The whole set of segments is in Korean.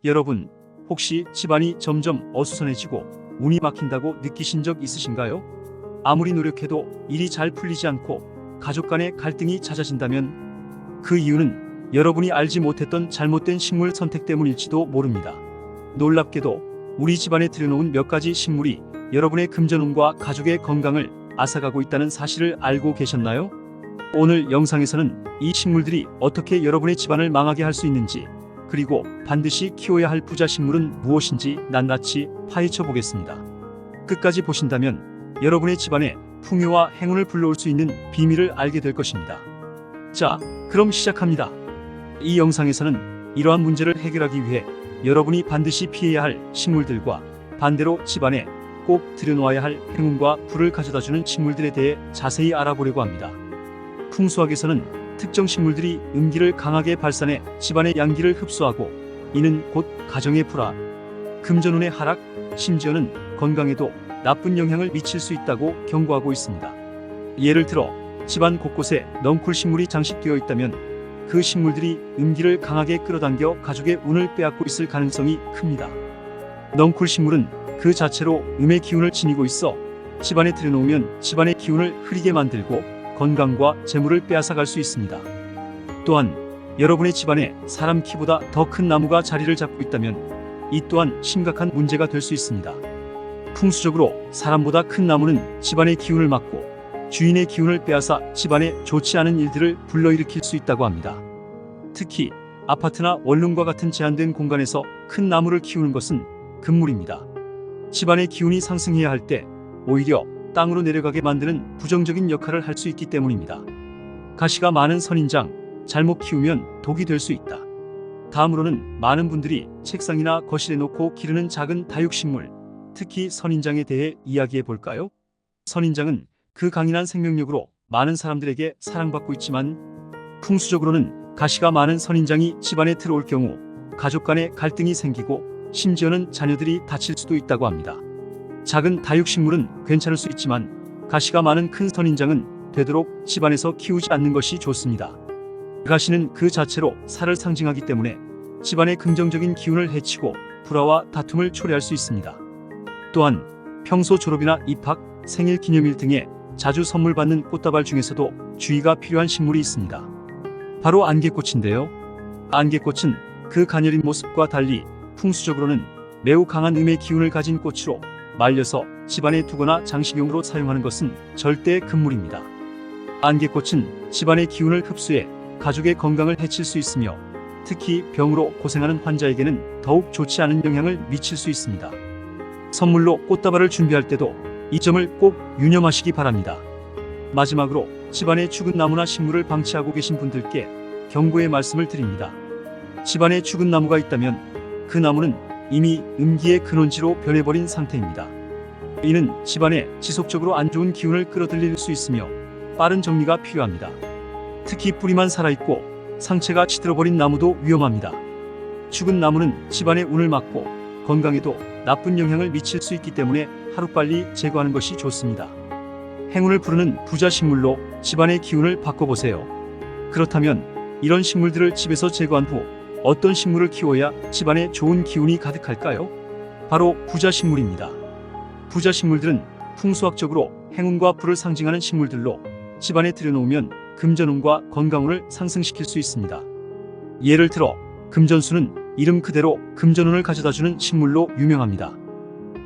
여러분, 혹시 집안이 점점 어수선해지고 운이 막힌다고 느끼신 적 있으신가요? 아무리 노력해도 일이 잘 풀리지 않고 가족 간의 갈등이 잦아진다면 그 이유는 여러분이 알지 못했던 잘못된 식물 선택 때문일지도 모릅니다. 놀랍게도 우리 집안에 들여놓은 몇 가지 식물이 여러분의 금전운과 가족의 건강을 앗아가고 있다는 사실을 알고 계셨나요? 오늘 영상에서는 이 식물들이 어떻게 여러분의 집안을 망하게 할 수 있는지, 그리고 반드시 키워야 할 부자 식물은 무엇인지 낱낱이 파헤쳐 보겠습니다. 끝까지 보신다면 여러분의 집안에 풍요와 행운을 불러올 수 있는 비밀을 알게 될 것입니다. 자, 그럼 시작합니다. 이 영상에서는 이러한 문제를 해결하기 위해 여러분이 반드시 피해야 할 식물들과 반대로 집안에 꼭 들여놓아야 할 행운과 불을 가져다주는 식물들에 대해 자세히 알아보려고 합니다. 풍수학에서는 특정 식물들이 음기를 강하게 발산해 집안의 양기를 흡수하고 이는 곧 가정의 불화, 금전운의 하락, 심지어는 건강에도 나쁜 영향을 미칠 수 있다고 경고하고 있습니다. 예를 들어 집안 곳곳에 넝쿨 식물이 장식되어 있다면 그 식물들이 음기를 강하게 끌어당겨 가족의 운을 빼앗고 있을 가능성이 큽니다. 넝쿨 식물은 그 자체로 음의 기운을 지니고 있어 집안에 들여놓으면 집안의 기운을 흐리게 만들고 건강과 재물을 빼앗아갈 수 있습니다. 또한 여러분의 집안에 사람 키보다 더 큰 나무가 자리를 잡고 있다면 이 또한 심각한 문제가 될 수 있습니다. 풍수적으로 사람보다 큰 나무는 집안의 기운을 막고 주인의 기운을 빼앗아 집안에 좋지 않은 일들을 불러일으킬 수 있다고 합니다. 특히 아파트나 원룸과 같은 제한된 공간에서 큰 나무를 키우는 것은 금물입니다. 집안의 기운이 상승해야 할 때 오히려 땅으로 내려가게 만드는 부정적인 역할을 할 수 있기 때문입니다. 가시가 많은 선인장, 잘못 키우면 독이 될 수 있다. 다음으로는 많은 분들이 책상이나 거실에 놓고 기르는 작은 다육식물, 특히 선인장에 대해 이야기해 볼까요? 선인장은 그 강인한 생명력으로 많은 사람들에게 사랑받고 있지만 풍수적으로는 가시가 많은 선인장이 집안에 들어올 경우 가족 간의 갈등이 생기고 심지어는 자녀들이 다칠 수도 있다고 합니다. 작은 다육식물은 괜찮을 수 있지만 가시가 많은 큰 선인장은 되도록 집안에서 키우지 않는 것이 좋습니다. 가시는 그 자체로 살을 상징하기 때문에 집안의 긍정적인 기운을 해치고 불화와 다툼을 초래할 수 있습니다. 또한 평소 졸업이나 입학, 생일 기념일 등에 자주 선물 받는 꽃다발 중에서도 주의가 필요한 식물이 있습니다. 바로 안개꽃인데요. 안개꽃은 그 가녀린 모습과 달리 풍수적으로는 매우 강한 음의 기운을 가진 꽃으로 말려서 집안에 두거나 장식용으로 사용하는 것은 절대 금물입니다. 안개꽃은 집안의 기운을 흡수해 가족의 건강을 해칠 수 있으며 특히 병으로 고생하는 환자에게는 더욱 좋지 않은 영향을 미칠 수 있습니다. 선물로 꽃다발을 준비할 때도 이 점을 꼭 유념하시기 바랍니다. 마지막으로 집안에 죽은 나무나 식물을 방치하고 계신 분들께 경고의 말씀을 드립니다. 집안에 죽은 나무가 있다면 그 나무는 이미 음기의 근원지로 변해버린 상태입니다. 이는 집안에 지속적으로 안 좋은 기운을 끌어들일 수 있으며 빠른 정리가 필요합니다. 특히 뿌리만 살아있고 상체가 시들어버린 나무도 위험합니다. 죽은 나무는 집안의 운을 막고 건강에도 나쁜 영향을 미칠 수 있기 때문에 하루빨리 제거하는 것이 좋습니다. 행운을 부르는 부자 식물로 집안의 기운을 바꿔보세요. 그렇다면 이런 식물들을 집에서 제거한 후 어떤 식물을 키워야 집안에 좋은 기운이 가득할까요? 바로 부자 식물입니다. 부자 식물들은 풍수학적으로 행운과 불을 상징하는 식물들로 집안에 들여놓으면 금전운과 건강운을 상승시킬 수 있습니다. 예를 들어 금전수는 이름 그대로 금전운을 가져다주는 식물로 유명합니다.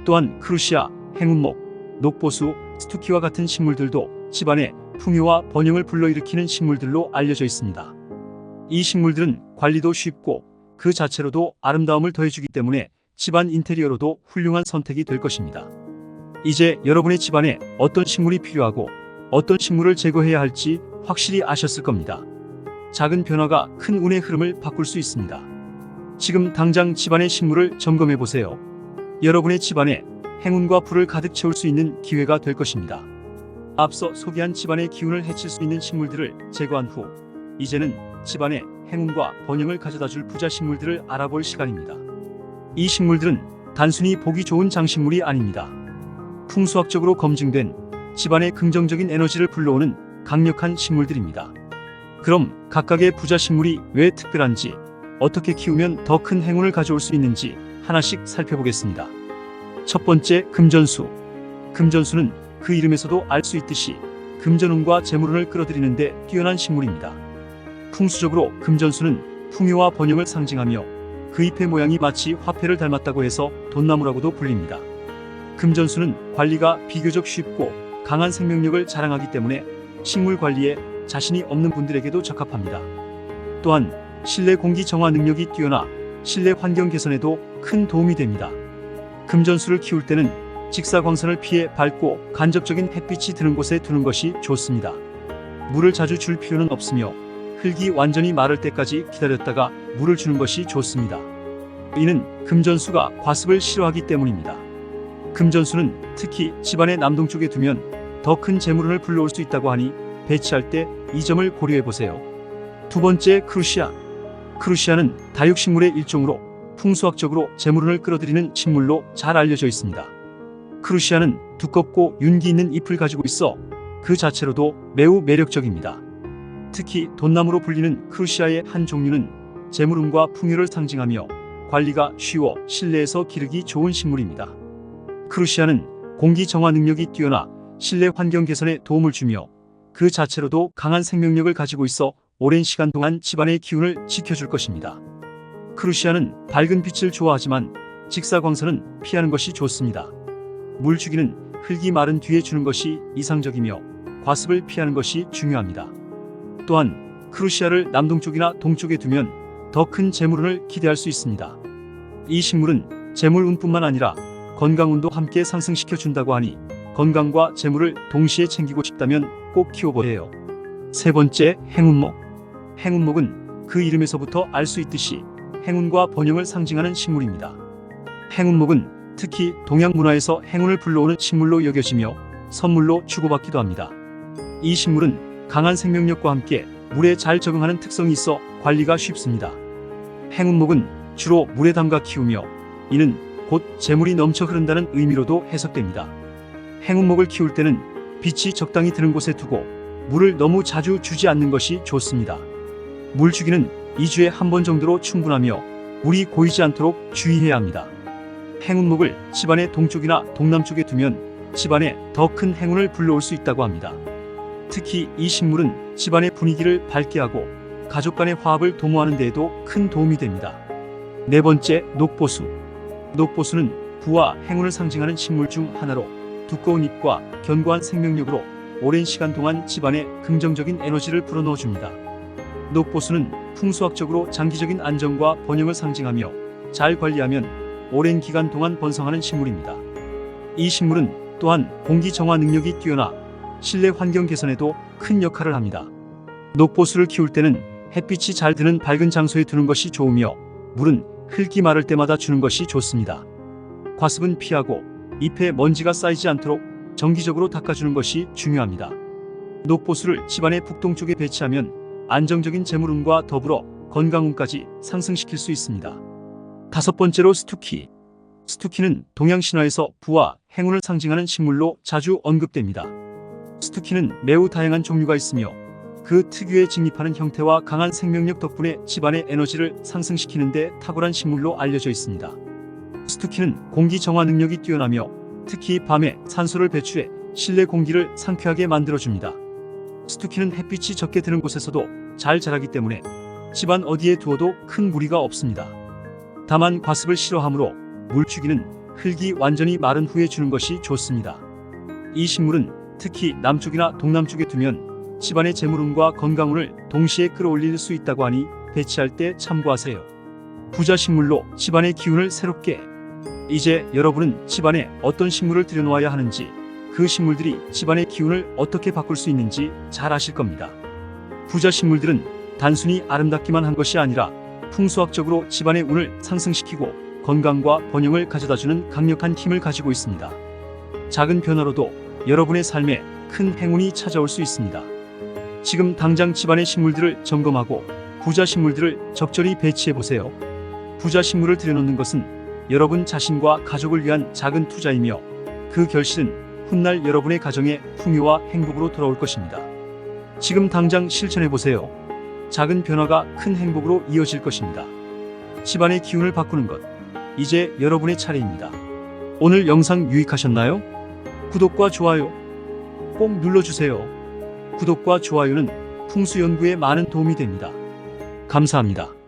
또한 크루시아, 행운목, 녹보수, 스투키와 같은 식물들도 집안에 풍요와 번영을 불러일으키는 식물들로 알려져 있습니다. 이 식물들은 관리도 쉽고 그 자체로도 아름다움을 더해주기 때문에 집안 인테리어로도 훌륭한 선택이 될 것입니다. 이제 여러분의 집안에 어떤 식물이 필요하고 어떤 식물을 제거해야 할지 확실히 아셨을 겁니다. 작은 변화가 큰 운의 흐름을 바꿀 수 있습니다. 지금 당장 집안의 식물을 점검해 보세요. 여러분의 집안에 행운과 불을 가득 채울 수 있는 기회가 될 것입니다. 앞서 소개한 집안의 기운을 해칠 수 있는 식물들을 제거한 후 이제는 집안에 행운과 번영을 가져다줄 부자 식물들을 알아볼 시간입니다. 이 식물들은 단순히 보기 좋은 장식물이 아닙니다. 풍수학적으로 검증된 집안에 긍정적인 에너지를 불러오는 강력한 식물들입니다. 그럼 각각의 부자 식물이 왜 특별한지 어떻게 키우면 더 큰 행운을 가져올 수 있는지 하나씩 살펴보겠습니다. 첫 번째, 금전수. 금전수는 그 이름에서도 알 수 있듯이 금전운과 재물운을 끌어들이는 데 뛰어난 식물입니다. 풍수적으로 금전수는 풍요와 번영을 상징하며 그 잎의 모양이 마치 화폐를 닮았다고 해서 돈나무라고도 불립니다. 금전수는 관리가 비교적 쉽고 강한 생명력을 자랑하기 때문에 식물 관리에 자신이 없는 분들에게도 적합합니다. 또한 실내 공기 정화 능력이 뛰어나 실내 환경 개선에도 큰 도움이 됩니다. 금전수를 키울 때는 직사광선을 피해 밝고 간접적인 햇빛이 드는 곳에 두는 것이 좋습니다. 물을 자주 줄 필요는 없으며 흙이 완전히 마를 때까지 기다렸다가 물을 주는 것이 좋습니다. 이는 금전수가 과습을 싫어하기 때문입니다. 금전수는 특히 집안의 남동쪽에 두면 더 큰 재물운을 불러올 수 있다고 하니 배치할 때 이 점을 고려해 보세요. 두 번째, 크루시아. 크루시아는 다육식물의 일종으로 풍수학적으로 재물운을 끌어들이는 식물로 잘 알려져 있습니다. 크루시아는 두껍고 윤기 있는 잎을 가지고 있어 그 자체로도 매우 매력적입니다. 특히 돈나무로 불리는 크루시아의 한 종류는 재물운과 풍요를 상징하며 관리가 쉬워 실내에서 기르기 좋은 식물입니다. 크루시아는 공기 정화 능력이 뛰어나 실내 환경 개선에 도움을 주며 그 자체로도 강한 생명력을 가지고 있어 오랜 시간 동안 집안의 기운을 지켜줄 것입니다. 크루시아는 밝은 빛을 좋아하지만 직사광선은 피하는 것이 좋습니다. 물주기는 흙이 마른 뒤에 주는 것이 이상적이며 과습을 피하는 것이 중요합니다. 또한 크루시아를 남동쪽이나 동쪽에 두면 더 큰 재물운을 기대할 수 있습니다. 이 식물은 재물운뿐만 아니라 건강운도 함께 상승시켜 준다고 하니 건강과 재물을 동시에 챙기고 싶다면 꼭 키워보세요. 세 번째, 행운목. 행운목은 그 이름에서부터 알 수 있듯이 행운과 번영을 상징하는 식물입니다. 행운목은 특히 동양 문화에서 행운을 불러오는 식물로 여겨지며 선물로 주고받기도 합니다. 이 식물은 강한 생명력과 함께 물에 잘 적응하는 특성이 있어 관리가 쉽습니다. 행운목은 주로 물에 담가 키우며 이는 곧 재물이 넘쳐 흐른다는 의미로도 해석됩니다. 행운목을 키울 때는 빛이 적당히 드는 곳에 두고 물을 너무 자주 주지 않는 것이 좋습니다. 물 주기는 2주에 한 번 정도로 충분하며 물이 고이지 않도록 주의해야 합니다. 행운목을 집안의 동쪽이나 동남쪽에 두면 집안에 더 큰 행운을 불러올 수 있다고 합니다. 특히 이 식물은 집안의 분위기를 밝게 하고 가족 간의 화합을 도모하는 데에도 큰 도움이 됩니다. 네 번째, 녹보수. 녹보수는 부와 행운을 상징하는 식물 중 하나로 두꺼운 잎과 견고한 생명력으로 오랜 시간 동안 집안에 긍정적인 에너지를 불어넣어 줍니다. 녹보수는 풍수학적으로 장기적인 안정과 번영을 상징하며 잘 관리하면 오랜 기간 동안 번성하는 식물입니다. 이 식물은 또한 공기 정화 능력이 뛰어나 실내 환경 개선에도 큰 역할을 합니다. 녹보수를 키울 때는 햇빛이 잘 드는 밝은 장소에 두는 것이 좋으며 물은 흙이 마를 때마다 주는 것이 좋습니다. 과습은 피하고 잎에 먼지가 쌓이지 않도록 정기적으로 닦아주는 것이 중요합니다. 녹보수를 집안의 북동쪽에 배치하면 안정적인 재물운과 더불어 건강운까지 상승시킬 수 있습니다. 다섯 번째로, 스투키. 스투키는 동양 신화에서 부와 행운을 상징하는 식물로 자주 언급됩니다. 스투키는 매우 다양한 종류가 있으며 그 특유의 직립하는 형태와 강한 생명력 덕분에 집안의 에너지를 상승시키는 데 탁월한 식물로 알려져 있습니다. 스투키는 공기 정화 능력이 뛰어나며 특히 밤에 산소를 배출해 실내 공기를 상쾌하게 만들어줍니다. 스투키는 햇빛이 적게 드는 곳에서도 잘 자라기 때문에 집안 어디에 두어도 큰 무리가 없습니다. 다만 과습을 싫어하므로 물주기는 흙이 완전히 마른 후에 주는 것이 좋습니다. 이 식물은 특히 남쪽이나 동남쪽에 두면 집안의 재물운과 건강운을 동시에 끌어올릴 수 있다고 하니 배치할 때 참고하세요. 부자식물로 집안의 기운을 새롭게. 이제 여러분은 집안에 어떤 식물을 들여놓아야 하는지, 그 식물들이 집안의 기운을 어떻게 바꿀 수 있는지 잘 아실 겁니다. 부자식물들은 단순히 아름답기만 한 것이 아니라 풍수학적으로 집안의 운을 상승시키고 건강과 번영을 가져다주는 강력한 힘을 가지고 있습니다. 작은 변화로도 여러분의 삶에 큰 행운이 찾아올 수 있습니다. 지금 당장 집안의 식물들을 점검하고 부자식물들을 적절히 배치해보세요. 부자식물을 들여놓는 것은 여러분 자신과 가족을 위한 작은 투자이며 그 결실은 훗날 여러분의 가정에 풍요와 행복으로 돌아올 것입니다. 지금 당장 실천해보세요. 작은 변화가 큰 행복으로 이어질 것입니다. 집안의 기운을 바꾸는 것. 이제 여러분의 차례입니다. 오늘 영상 유익하셨나요? 구독과 좋아요 꼭 눌러주세요. 구독과 좋아요는 풍수연구에 많은 도움이 됩니다. 감사합니다.